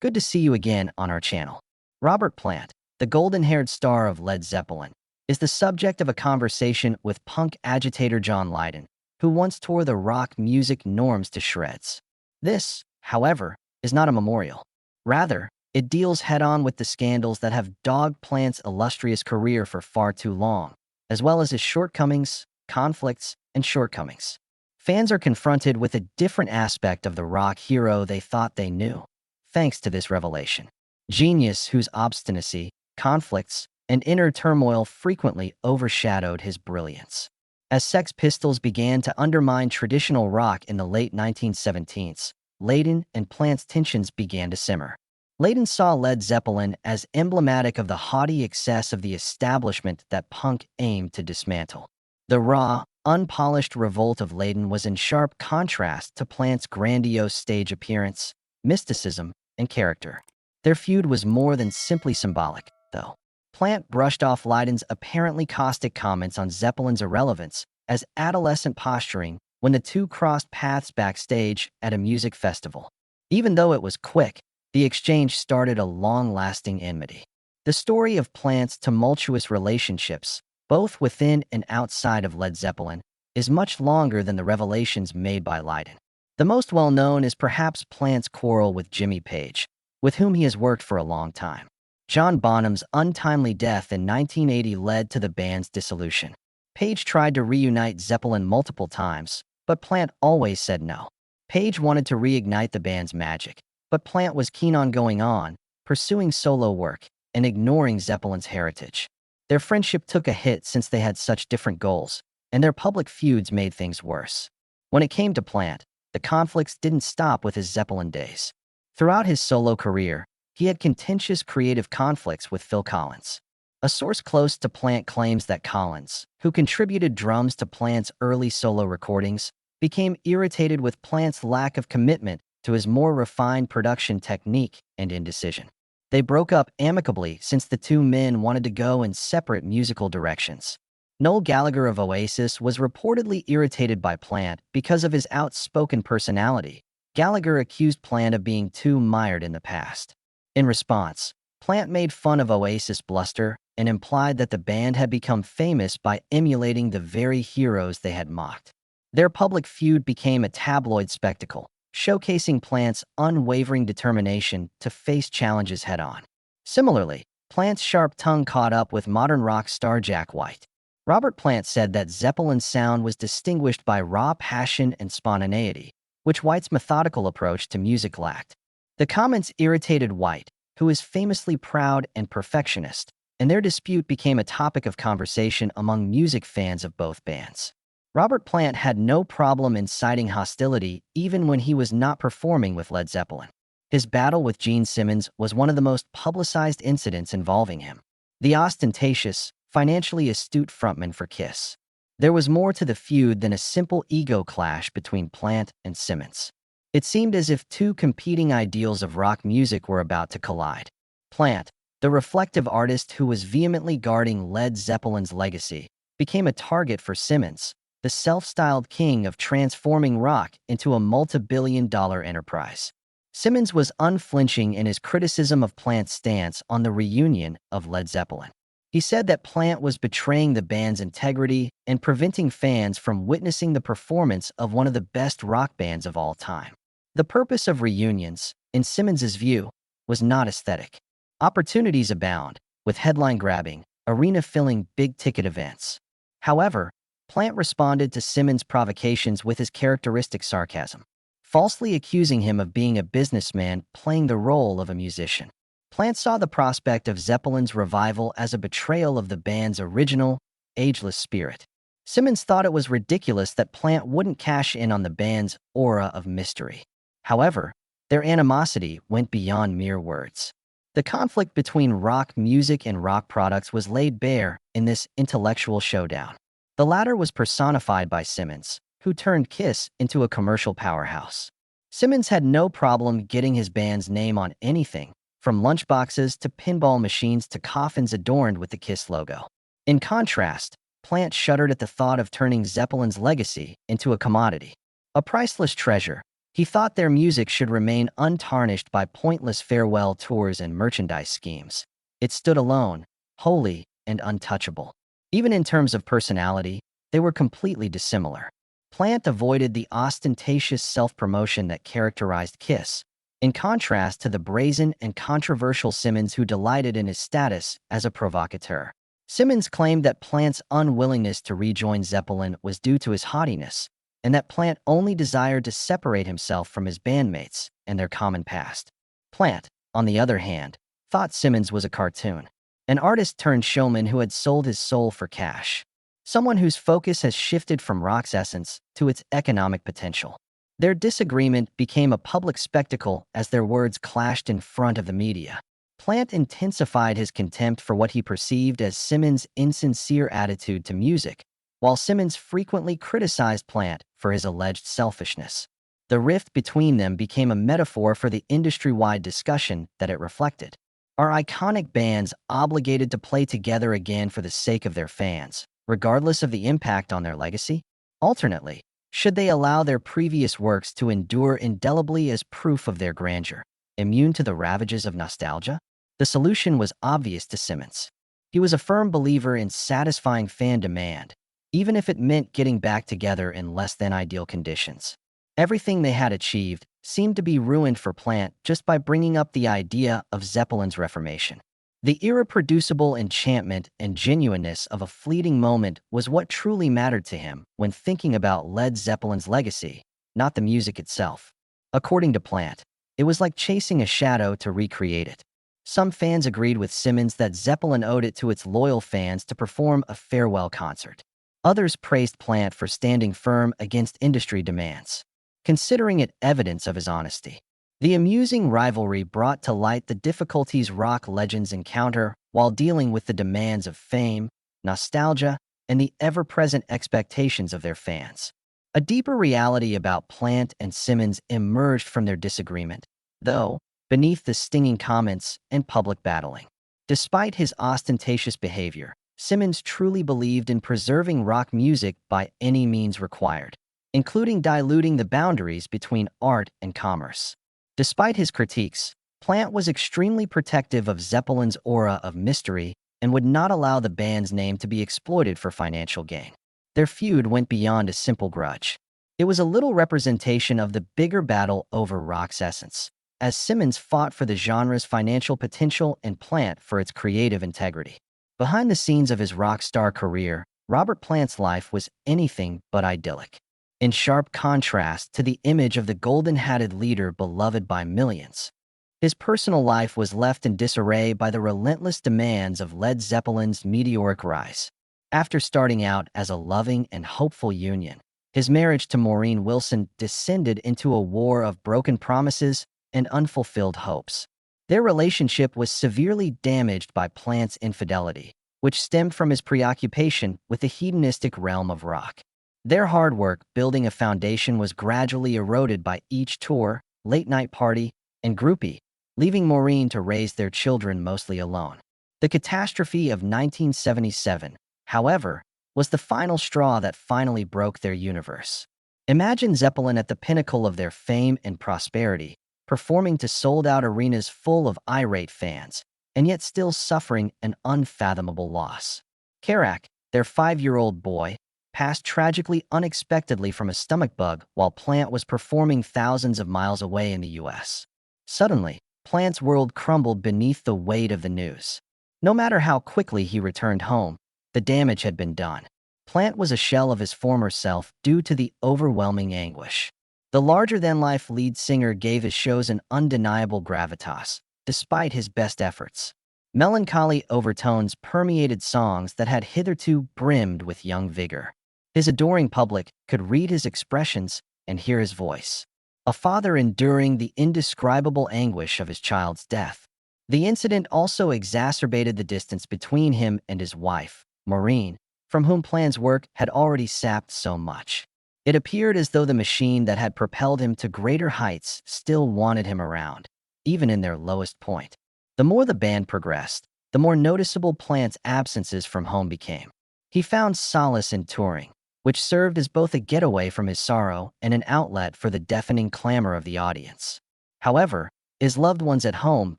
Good to see you again on our channel. Robert Plant, the golden-haired star of Led Zeppelin, is the subject of a conversation with punk agitator John Lydon, who once tore the rock music norms to shreds. This, however, is not a memorial. Rather, it deals head-on with the scandals that have dogged Plant's illustrious career for far too long, as well as his shortcomings, conflicts, and shortcomings. Fans are confronted with a different aspect of the rock hero they thought they knew, thanks to this revelation. Genius whose obstinacy, conflicts, and inner turmoil frequently overshadowed his brilliance. As Sex Pistols began to undermine traditional rock in the late 1970s, Lydon and Plant's tensions began to simmer. Lydon saw Led Zeppelin as emblematic of the haughty excess of the establishment that punk aimed to dismantle. The raw, unpolished revolt of Lydon was in sharp contrast to Plant's grandiose stage appearance, mysticism, and character. Their feud was more than simply symbolic, though. Plant brushed off Lydon's apparently caustic comments on Zeppelin's irrelevance as adolescent posturing when the two crossed paths backstage at a music festival. Even though it was quick, the exchange started a long-lasting enmity. The story of Plant's tumultuous relationships, both within and outside of Led Zeppelin, is much longer than the revelations made by Lydon. The most well-known is perhaps Plant's quarrel with Jimmy Page, with whom he has worked for a long time. John Bonham's untimely death in 1980 led to the band's dissolution. Page tried to reunite Zeppelin multiple times, but Plant always said no. Page wanted to reignite the band's magic, but Plant was keen on going on, pursuing solo work, and ignoring Zeppelin's heritage. Their friendship took a hit since they had such different goals, and their public feuds made things worse. When it came to Plant, the conflicts didn't stop with his Zeppelin days. Throughout his solo career, he had contentious creative conflicts with Phil Collins. A source close to Plant claims that Collins, who contributed drums to Plant's early solo recordings, became irritated with Plant's lack of commitment to his more refined production technique and indecision. They broke up amicably since the two men wanted to go in separate musical directions. Noel Gallagher of Oasis was reportedly irritated by Plant because of his outspoken personality. Gallagher accused Plant of being too mired in the past. In response, Plant made fun of Oasis' bluster and implied that the band had become famous by emulating the very heroes they had mocked. Their public feud became a tabloid spectacle, showcasing Plant's unwavering determination to face challenges head-on. Similarly, Plant's sharp tongue caught up with modern rock star Jack White. Robert Plant said that Zeppelin's sound was distinguished by raw passion and spontaneity, which White's methodical approach to music lacked. The comments irritated White, who is famously proud and perfectionist, and their dispute became a topic of conversation among music fans of both bands. Robert Plant had no problem inciting hostility even when he was not performing with Led Zeppelin. His battle with Gene Simmons was one of the most publicized incidents involving him. The ostentatious, financially astute frontman for Kiss. There was more to the feud than a simple ego clash between Plant and Simmons. It seemed as if two competing ideals of rock music were about to collide. Plant, the reflective artist who was vehemently guarding Led Zeppelin's legacy, became a target for Simmons, the self-styled king of transforming rock into a multi-billion-dollar enterprise. Simmons was unflinching in his criticism of Plant's stance on the reunion of Led Zeppelin. He said that Plant was betraying the band's integrity and preventing fans from witnessing the performance of one of the best rock bands of all time. The purpose of reunions, in Simmons's view, was not aesthetic. Opportunities abound, with headline-grabbing, arena-filling big-ticket events. However, Plant responded to Simmons' provocations with his characteristic sarcasm, falsely accusing him of being a businessman playing the role of a musician. Plant saw the prospect of Zeppelin's revival as a betrayal of the band's original, ageless spirit. Simmons thought it was ridiculous that Plant wouldn't cash in on the band's aura of mystery. However, their animosity went beyond mere words. The conflict between rock music and rock products was laid bare in this intellectual showdown. The latter was personified by Simmons, who turned Kiss into a commercial powerhouse. Simmons had no problem getting his band's name on anything, from lunchboxes to pinball machines to coffins adorned with the Kiss logo. In contrast, Plant shuddered at the thought of turning Zeppelin's legacy into a commodity. A priceless treasure, He thought their music should remain untarnished by pointless farewell tours and merchandise schemes. It stood alone, holy and untouchable. Even in terms of personality, they were completely dissimilar. Plant avoided the ostentatious self-promotion that characterized Kiss, in contrast to the brazen and controversial Simmons who delighted in his status as a provocateur. Simmons claimed that Plant's unwillingness to rejoin Zeppelin was due to his haughtiness, and that Plant only desired to separate himself from his bandmates and their common past. Plant, on the other hand, thought Simmons was a cartoon, an artist-turned-showman who had sold his soul for cash, someone whose focus has shifted from rock's essence to its economic potential. Their disagreement became a public spectacle as their words clashed in front of the media. Plant intensified his contempt for what he perceived as Simmons' insincere attitude to music, while Simmons frequently criticized Plant for his alleged selfishness. The rift between them became a metaphor for the industry-wide discussion that it reflected. Are iconic bands obligated to play together again for the sake of their fans, regardless of the impact on their legacy? Alternately, should they allow their previous works to endure indelibly as proof of their grandeur, immune to the ravages of nostalgia? The solution was obvious to Simmons. He was a firm believer in satisfying fan demand, even if it meant getting back together in less than ideal conditions. Everything they had achieved seemed to be ruined for Plant just by bringing up the idea of Zeppelin's reformation. The irreproducible enchantment and genuineness of a fleeting moment was what truly mattered to him when thinking about Led Zeppelin's legacy, not the music itself. According to Plant, it was like chasing a shadow to recreate it. Some fans agreed with Simmons that Zeppelin owed it to its loyal fans to perform a farewell concert. Others praised Plant for standing firm against industry demands, considering it evidence of his honesty. The amusing rivalry brought to light the difficulties rock legends encounter while dealing with the demands of fame, nostalgia, and the ever-present expectations of their fans. A deeper reality about Plant and Simmons emerged from their disagreement, though, beneath the stinging comments and public battling. Despite his ostentatious behavior, Simmons truly believed in preserving rock music by any means required, including diluting the boundaries between art and commerce. Despite his critiques, Plant was extremely protective of Zeppelin's aura of mystery and would not allow the band's name to be exploited for financial gain. Their feud went beyond a simple grudge. It was a little representation of the bigger battle over rock's essence, as Simmons fought for the genre's financial potential and Plant for its creative integrity. Behind the scenes of his rock star career, Robert Plant's life was anything but idyllic. In sharp contrast to the image of the golden-hatted leader beloved by millions, his personal life was left in disarray by the relentless demands of Led Zeppelin's meteoric rise. After starting out as a loving and hopeful union, his marriage to Maureen Wilson descended into a war of broken promises and unfulfilled hopes. Their relationship was severely damaged by Plant's infidelity, which stemmed from his preoccupation with the hedonistic realm of rock. Their hard work building a foundation was gradually eroded by each tour, late-night party, and groupie, leaving Maureen to raise their children mostly alone. The catastrophe of 1977, however, was the final straw that finally broke their universe. Imagine Zeppelin at the pinnacle of their fame and prosperity, performing to sold-out arenas full of irate fans, and yet still suffering an unfathomable loss. Karak, their 5-year-old boy, passed tragically unexpectedly from a stomach bug while Plant was performing thousands of miles away in the U.S. Suddenly, Plant's world crumbled beneath the weight of the news. No matter how quickly he returned home, the damage had been done. Plant was a shell of his former self due to the overwhelming anguish. The larger-than-life lead singer gave his shows an undeniable gravitas, despite his best efforts. Melancholy overtones permeated songs that had hitherto brimmed with young vigor. His adoring public could read his expressions and hear his voice. A father enduring the indescribable anguish of his child's death. The incident also exacerbated the distance between him and his wife, Maureen, from whom Plant's work had already sapped so much. It appeared as though the machine that had propelled him to greater heights still wanted him around, even in their lowest point. The more the band progressed, the more noticeable Plant's absences from home became. He found solace in touring, which served as both a getaway from his sorrow and an outlet for the deafening clamor of the audience. However, his loved ones at home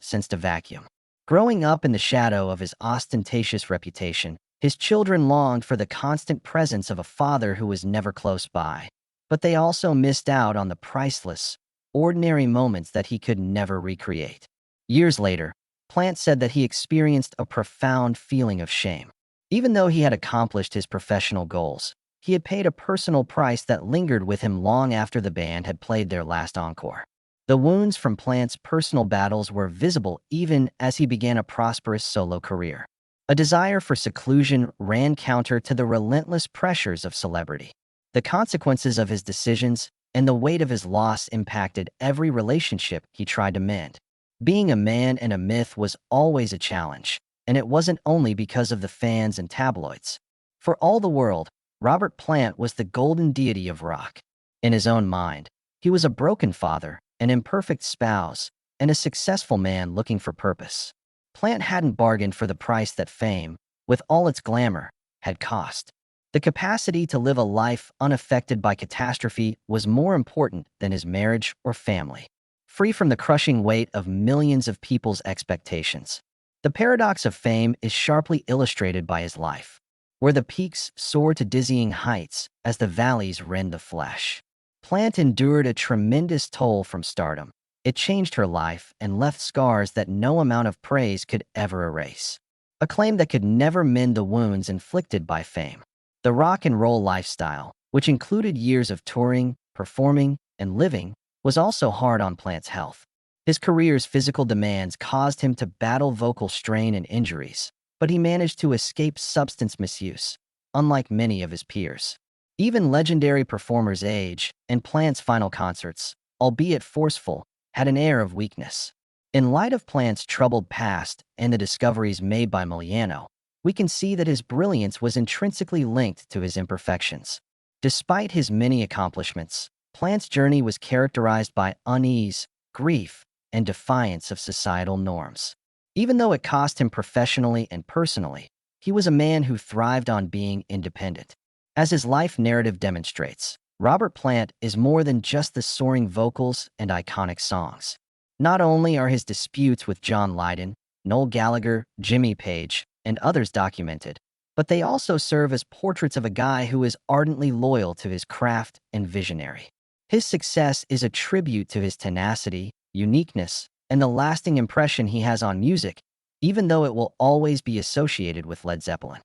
sensed a vacuum. Growing up in the shadow of his ostentatious reputation, his children longed for the constant presence of a father who was never close by. But they also missed out on the priceless, ordinary moments that he could never recreate. Years later, Plant said that he experienced a profound feeling of shame. Even though he had accomplished his professional goals, he had paid a personal price that lingered with him long after the band had played their last encore. The wounds from Plant's personal battles were visible even as he began a prosperous solo career. A desire for seclusion ran counter to the relentless pressures of celebrity. The consequences of his decisions and the weight of his loss impacted every relationship he tried to mend. Being a man and a myth was always a challenge, and it wasn't only because of the fans and tabloids. For all the world, Robert Plant was the golden deity of rock. In his own mind, he was a broken father, an imperfect spouse, and a successful man looking for purpose. Plant hadn't bargained for the price that fame, with all its glamour, had cost. The capacity to live a life unaffected by catastrophe was more important than his marriage or family. Free from the crushing weight of millions of people's expectations. The paradox of fame is sharply illustrated by his life, where the peaks soar to dizzying heights as the valleys rend the flesh. Plant endured a tremendous toll from stardom. It changed her life and left scars that no amount of praise could ever erase. A claim that could never mend the wounds inflicted by fame. The rock and roll lifestyle, which included years of touring, performing, and living, was also hard on Plant's health. His career's physical demands caused him to battle vocal strain and injuries, but he managed to escape substance misuse, unlike many of his peers. Even legendary performers age, and Plant's final concerts, albeit forceful, had an air of weakness. In light of Plant's troubled past and the discoveries made by Miliano, we can see that his brilliance was intrinsically linked to his imperfections. Despite his many accomplishments, Plant's journey was characterized by unease, grief, and defiance of societal norms. Even though it cost him professionally and personally, he was a man who thrived on being independent. As his life narrative demonstrates, Robert Plant is more than just the soaring vocals and iconic songs. Not only are his disputes with John Lydon, Noel Gallagher, Jimmy Page, and others documented, but they also serve as portraits of a guy who is ardently loyal to his craft and visionary. His success is a tribute to his tenacity, uniqueness, and the lasting impression he has on music, even though it will always be associated with Led Zeppelin.